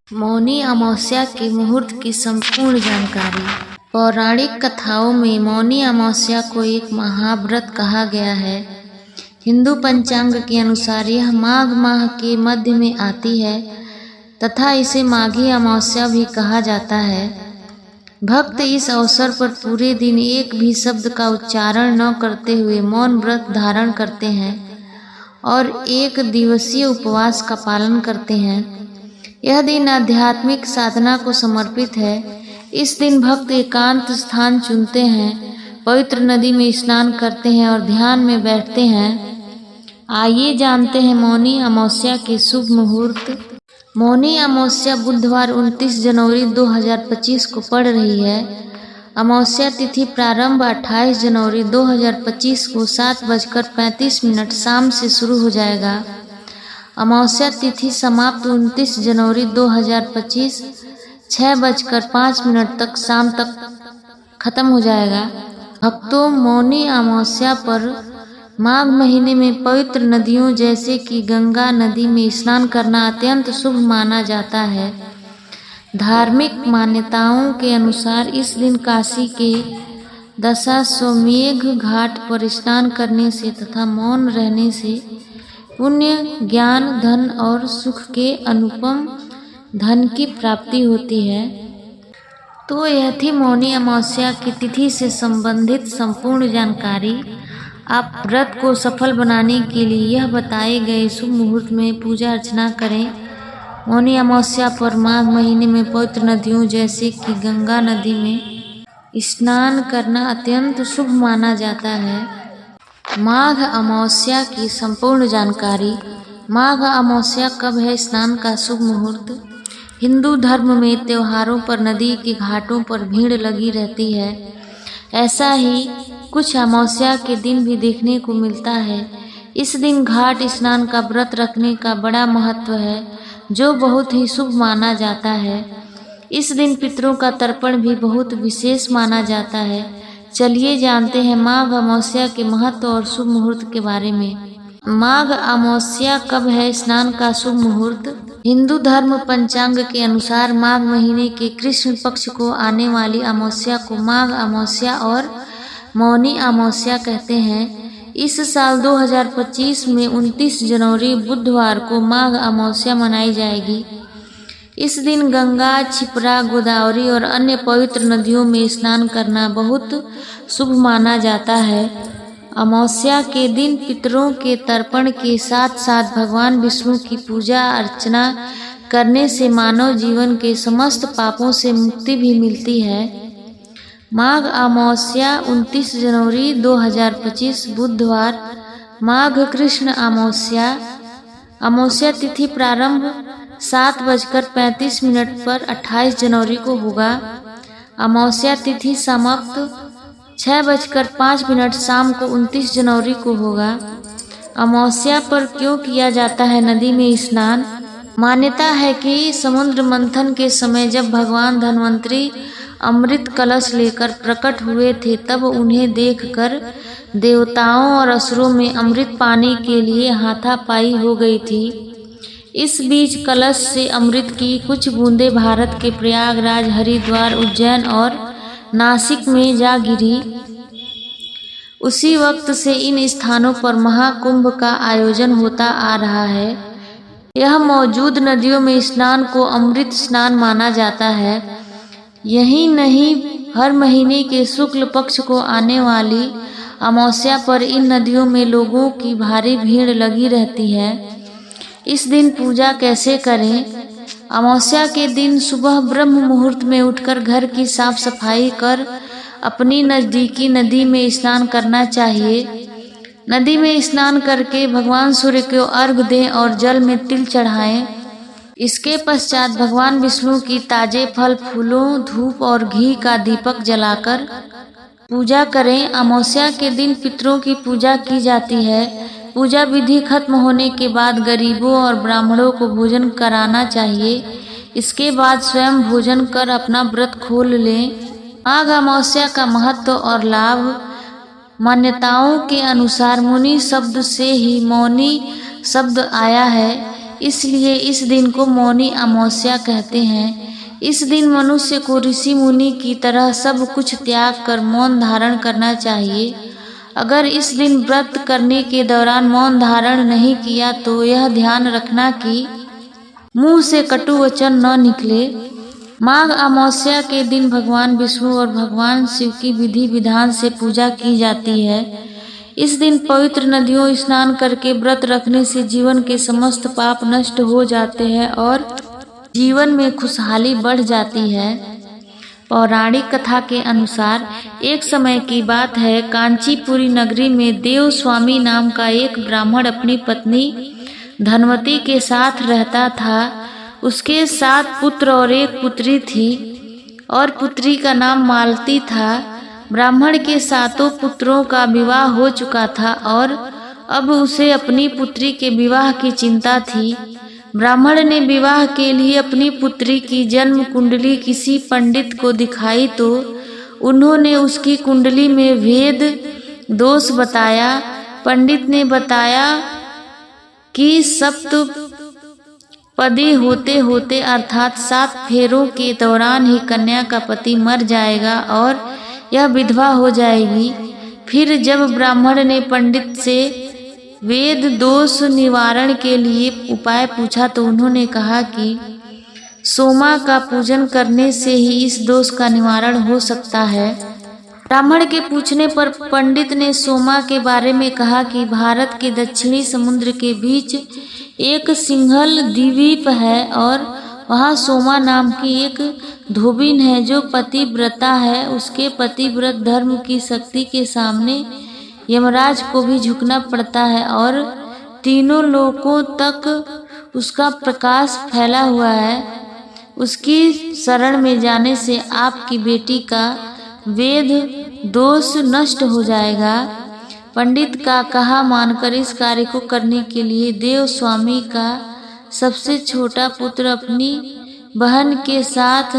मौनी अमावस्या के मुहूर्त की संपूर्ण जानकारी। पौराणिक कथाओं में मौनी अमावस्या को एक महाव्रत कहा गया है। हिंदू पंचांग के अनुसार यह माघ माह के मध्य में आती है तथा इसे माघी अमावस्या भी कहा जाता है। भक्त इस अवसर पर पूरे दिन एक भी शब्द का उच्चारण न करते हुए मौन व्रत धारण करते हैं और एक दिवसीय उपवास का पालन करते हैं। यह दिन आध्यात्मिक साधना को समर्पित है। इस दिन भक्त एकांत स्थान चुनते हैं, पवित्र नदी में स्नान करते हैं और ध्यान में बैठते हैं। आइए जानते हैं मौनी अमावस्या के शुभ मुहूर्त। मौनी अमावस्या बुधवार 29 जनवरी 2025 को पड़ रही है। अमावस्या तिथि प्रारंभ 28 जनवरी 2025 को 7:35 शाम से शुरू हो जाएगा। अमावस्या तिथि समाप्त 29 जनवरी 2025 6:05 तक शाम तक खत्म हो जाएगा। भक्तों, मौनी अमावस्या पर माघ महीने में पवित्र नदियों जैसे कि गंगा नदी में स्नान करना अत्यंत शुभ माना जाता है। धार्मिक मान्यताओं के अनुसार इस दिन काशी के दशाश्वमेध घाट पर स्नान करने से तथा मौन रहने से पुण्य, ज्ञान, धन और सुख के अनुपम धन की प्राप्ति होती है। तो यह थी मौनी अमावस्या की तिथि से संबंधित संपूर्ण जानकारी। आप व्रत को सफल बनाने के लिए यह बताए गए शुभ मुहूर्त में पूजा अर्चना करें। मौनी अमावस्या पर माघ महीने में पवित्र नदियों जैसे कि गंगा नदी में स्नान करना अत्यंत शुभ माना जाता है। माघ अमावस्या की संपूर्ण जानकारी। माघ अमावस्या कब है स्नान का शुभ मुहूर्त? हिंदू धर्म में त्योहारों पर नदी के घाटों पर भीड़ लगी रहती है। ऐसा ही कुछ अमावस्या के दिन भी देखने को मिलता है। इस दिन घाट स्नान का व्रत रखने का बड़ा महत्व है जो बहुत ही शुभ माना जाता है। इस दिन पितरों का तर्पण भी बहुत विशेष माना जाता है। चलिए जानते हैं माघ अमावस्या के महत्व और शुभ मुहूर्त के बारे में। माघ अमावस्या कब है स्नान का शुभ मुहूर्त? हिंदू धर्म पंचांग के अनुसार माघ महीने के कृष्ण पक्ष को आने वाली अमावस्या को माघ अमावस्या और मौनी अमावस्या कहते हैं। इस साल 2025 में 29 जनवरी बुधवार को माघ अमावस्या मनाई जाएगी। इस दिन गंगा, क्षिप्रा, गोदावरी और अन्य पवित्र नदियों में स्नान करना बहुत शुभ माना जाता है। अमावस्या के दिन पितरों के तर्पण के साथ साथ भगवान विष्णु की पूजा अर्चना करने से मानव जीवन के समस्त पापों से मुक्ति भी मिलती है। माघ अमावस्या 29 जनवरी 2025 बुधवार। माघ कृष्ण अमावस्या। अमावस्या तिथि प्रारंभ 7:35 पर 28 जनवरी को होगा। अमावस्या तिथि समाप्त 6:05 शाम को 29 जनवरी को होगा। अमावस्या पर क्यों किया जाता है नदी में स्नान? मान्यता है कि समुद्र मंथन के समय जब भगवान धन्वंतरी अमृत कलश लेकर प्रकट हुए थे तब उन्हें देखकर देवताओं और असुरों में अमृत पाने के लिए हाथापाई हो गई थी। इस बीच कलश से अमृत की कुछ बूंदें भारत के प्रयागराज, हरिद्वार, उज्जैन और नासिक में जा गिरी। उसी वक्त से इन स्थानों पर महाकुंभ का आयोजन होता आ रहा है। यह मौजूद नदियों में स्नान को अमृत स्नान माना जाता है। यही नहीं, हर महीने के शुक्ल पक्ष को आने वाली अमावस्या पर इन नदियों में लोगों की भारी भीड़ लगी रहती है। इस दिन पूजा कैसे करें? अमावस्या के दिन सुबह ब्रह्म मुहूर्त में उठकर घर की साफ सफाई कर अपनी नज़दीकी नदी में स्नान करना चाहिए। नदी में स्नान करके भगवान सूर्य को अर्घ दें और जल में तिल चढ़ाएं। इसके पश्चात भगवान विष्णु की ताजे फल, फूलों, धूप और घी का दीपक जलाकर पूजा करें। अमावस्या के दिन पितरों की पूजा की जाती है। पूजा विधि खत्म होने के बाद गरीबों और ब्राह्मणों को भोजन कराना चाहिए। इसके बाद स्वयं भोजन कर अपना व्रत खोल लें। माघ अमावस्या का महत्व और लाभ। मान्यताओं के अनुसार मुनि शब्द से ही मौनी शब्द आया है। इसलिए इस दिन को मौनी अमावस्या कहते हैं। इस दिन मनुष्य को ऋषि मुनि की तरह सब कुछ त्याग कर मौन धारण करना चाहिए। अगर इस दिन व्रत करने के दौरान मौन धारण नहीं किया तो यह ध्यान रखना कि मुंह से कटु वचन न निकले। माघ अमावस्या के दिन भगवान विष्णु और भगवान शिव की विधि विधान से पूजा की जाती है। इस दिन पवित्र नदियों स्नान करके व्रत रखने से जीवन के समस्त पाप नष्ट हो जाते हैं और जीवन में खुशहाली बढ़ जाती है। पौराणिक कथा के अनुसार एक समय की बात है, कांचीपुरी नगरी में देव स्वामी नाम का एक ब्राह्मण अपनी पत्नी धनवती के साथ रहता था। उसके 7 पुत्र और 1 पुत्री थी और पुत्री का नाम मालती था। ब्राह्मण के 7 पुत्रों का विवाह हो चुका था और अब उसे अपनी पुत्री के विवाह की चिंता थी। ब्राह्मण ने विवाह के लिए अपनी पुत्री की जन्म कुंडली किसी पंडित को दिखाई तो उन्होंने उसकी कुंडली में भेद दोष बताया। पंडित ने बताया कि सप्तपदी होते होते अर्थात 7 फेरों के दौरान ही कन्या का पति मर जाएगा और यह विधवा हो जाएगी। फिर जब ब्राह्मण ने पंडित से वेद दोष निवारण के लिए उपाय पूछा तो उन्होंने कहा कि सोमा का पूजन करने से ही इस दोष का निवारण हो सकता है। ब्राह्मण के पूछने पर पंडित ने सोमा के बारे में कहा कि भारत के दक्षिणी समुद्र के बीच एक सिंघल द्वीप है और वहाँ सोमा नाम की एक धोबिन है जो पतिव्रता है। उसके पतिव्रत धर्म की शक्ति के सामने यमराज को भी झुकना पड़ता है और तीनों लोकों तक उसका प्रकाश फैला हुआ है। उसकी शरण में जाने से आपकी बेटी का वेद दोष नष्ट हो जाएगा। पंडित का कहा मानकर इस कार्य को करने के लिए देव स्वामी का सबसे छोटा पुत्र अपनी बहन के साथ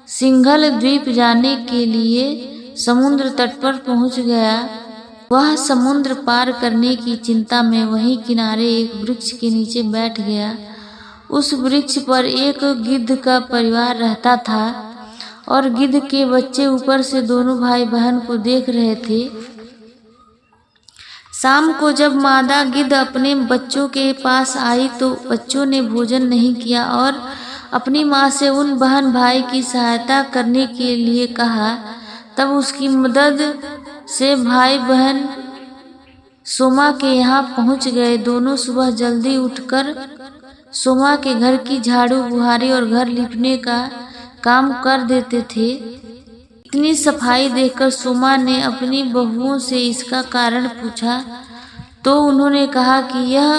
सिंघल द्वीप जाने के लिए समुद्र तट पर पहुंच गया। वह समुद्र पार करने की चिंता में वहीं किनारे एक वृक्ष के नीचे बैठ गया। उस वृक्ष पर एक गिद्ध का परिवार रहता था और गिद्ध के बच्चे ऊपर से दोनों भाई बहन को देख रहे थे। शाम को जब मादा गिद्ध अपने बच्चों के पास आई तो बच्चों ने भोजन नहीं किया और अपनी माँ से उन बहन भाई की सहायता करने के लिए कहा। तब उसकी मदद से भाई बहन सोमा के यहाँ पहुँच गए। दोनों सुबह जल्दी उठकर सोमा के घर की झाड़ू बुहारी और घर लिपने का काम कर देते थे। इतनी सफाई देखकर सोमा ने अपनी बहुओं से इसका कारण पूछा तो उन्होंने कहा कि यह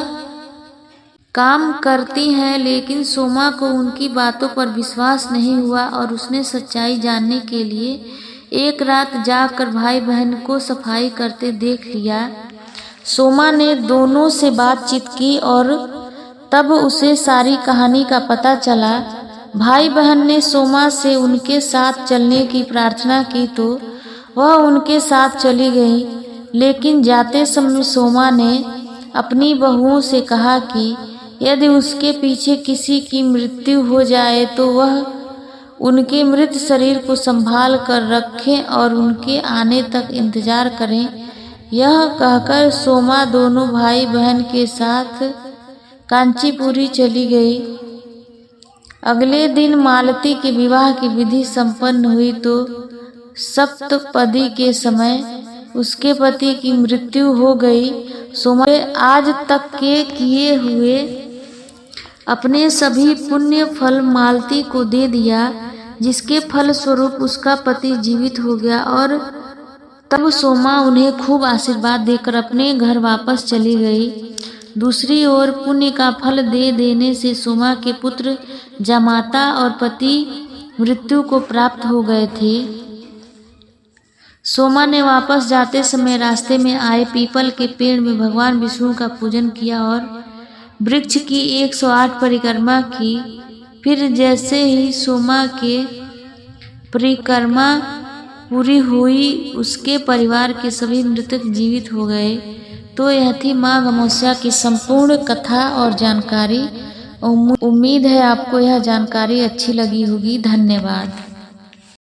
काम करती हैं, लेकिन सोमा को उनकी बातों पर विश्वास नहीं हुआ और उसने सच्चाई जानने के लिए एक रात जाकर भाई बहन को सफाई करते देख लिया। सोमा ने दोनों से बातचीत की और तब उसे सारी कहानी का पता चला। भाई बहन ने सोमा से उनके साथ चलने की प्रार्थना की तो वह उनके साथ चली गई, लेकिन जाते समय सोमा ने अपनी बहुओं से कहा कि यदि उसके पीछे किसी की मृत्यु हो जाए तो वह उनके मृत शरीर को संभाल कर रखें और उनके आने तक इंतजार करें। यह कहकर सोमा दोनों भाई बहन के साथ कांचीपुरी चली गई। अगले दिन मालती के विवाह की विधि संपन्न हुई तो सप्तपदी के समय उसके पति की मृत्यु हो गई। सोमा ने आज तक के किए हुए अपने सभी पुण्य फल मालती को दे दिया, जिसके फल स्वरूप उसका पति जीवित हो गया और तब सोमा उन्हें खूब आशीर्वाद देकर अपने घर वापस चली गई। दूसरी ओर पुण्य का फल दे देने से सोमा के पुत्र जामाता और पति मृत्यु को प्राप्त हो गए थे। सोमा ने वापस जाते समय रास्ते में आए पीपल के पेड़ में भगवान विष्णु का पूजन किया और वृक्ष की 108 परिक्रमा की। फिर जैसे ही सोमा के परिक्रमा पूरी हुई उसके परिवार के सभी मृतक जीवित हो गए। तो यह थी माघ अमावस्या की संपूर्ण कथा और जानकारी। उम्मीद है आपको यह जानकारी अच्छी लगी होगी। धन्यवाद।